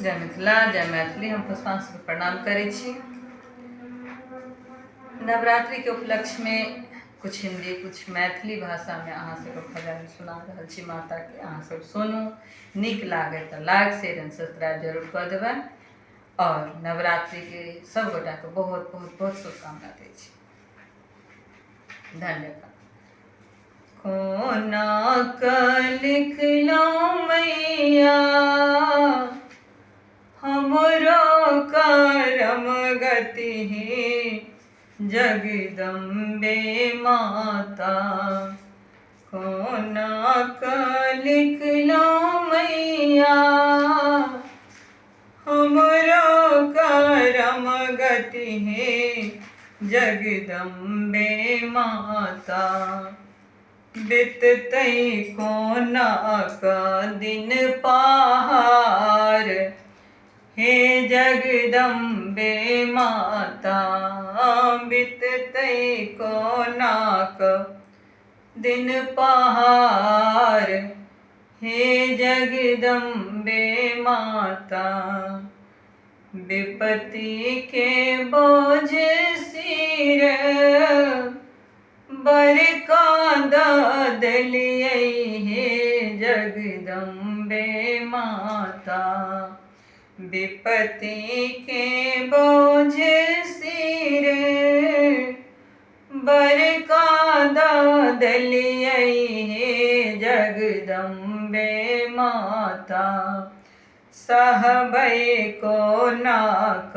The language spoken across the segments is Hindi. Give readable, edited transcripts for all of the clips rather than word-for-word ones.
जय मिथिला जय मैथिली। हम पुष्पांशु के प्रणाम करै छी। नवरात्रि के उपलक्ष्य में कुछ हिंदी कुछ मैथिली भाषा में अहाँ सबके भजन सुना रहल छी माता के। अहाँ सब सुनू, नीक लागे तो लाइक शेयर एंड सब्सक्राइब जरूर कर देबनि। और नवरात्रि के सब गोटा के बहुत बहुत बहुत शुभकामना दै छी। धन्यवाद। कोना क लिखलौं मैया हमरो करम गति जगदम्बे माता। कोना क लिखलौं मैया हमरो करम गति जगदम्बे माता। बिततै कोना क दिन पहाड़ हे जगदम्बे माता। बिततै कोना क दिन पहाड़ हे जगदम्बे माता। विपत्ति के बोझ सिर बरका द देलियै हे जगदम्बे माता। विपत्ति के बोझ सिर बरका द देलियै हे जगदम्बे माता। सहबै कोना क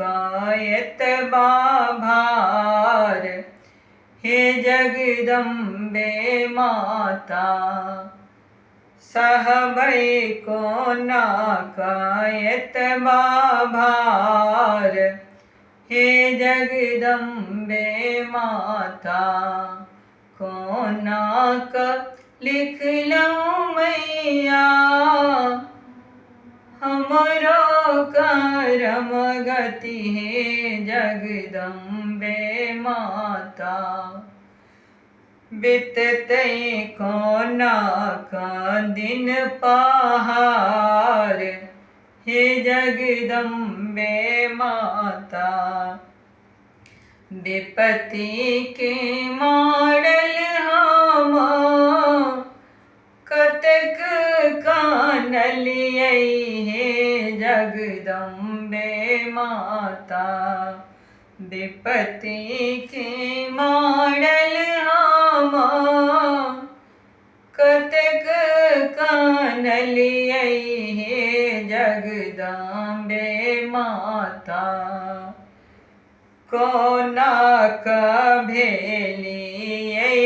एतबा भार हे जगदम्बे माता। सहबै कोना क एतबा भार हे जगदम्बे माता। कोना क लिखलौं मैया हमरो करम गति हे जगदम्बे माता। बिततै कोना क दिन पहाड़ हे जगदम्बे माता। विपत्ति के मारल हम कतेक कानलियै हे जगदम्बे माता। विपत्ति के मारल हम कतेक कानलियै हे जगदम्बे माता। कोना क भेलियै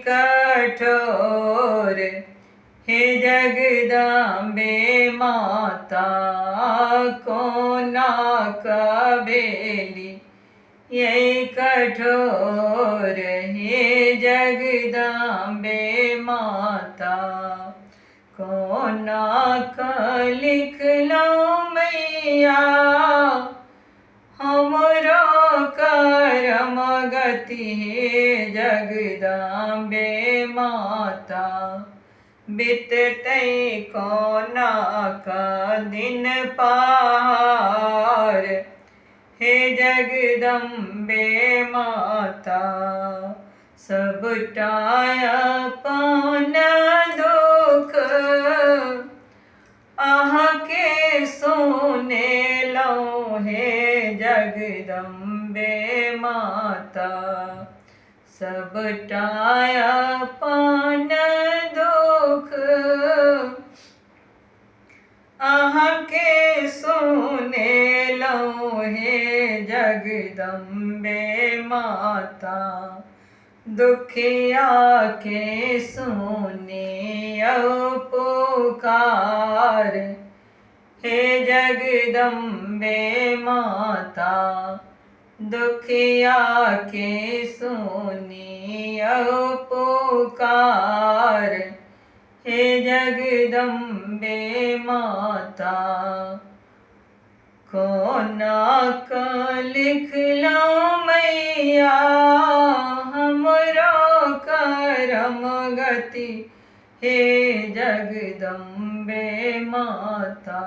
कठोर हे जगदम्बे माता। कोना क भेलियै कठोर हे जगदम्बे माता। कोना क लिखलौं मैया हमरो करम गति हे जगदम्बे माता। बिततै कोना क दिन पहाड़ हे जगदम्बे माता। सबटा अपन दुख अहाँके सुनेलौं हे जगदम्बे माता। सबटा अपन दुख अहाँके सुनेलौं हे जगदम्बे माता। दुखिया के सुनियौ पुकार हे जगदम्बे माता। दुखिया के सुनियौ पुकार हे जगदम्बे माता। कोना क लिखलौं मैया हमरो करम गति हे जगदम्बे माता।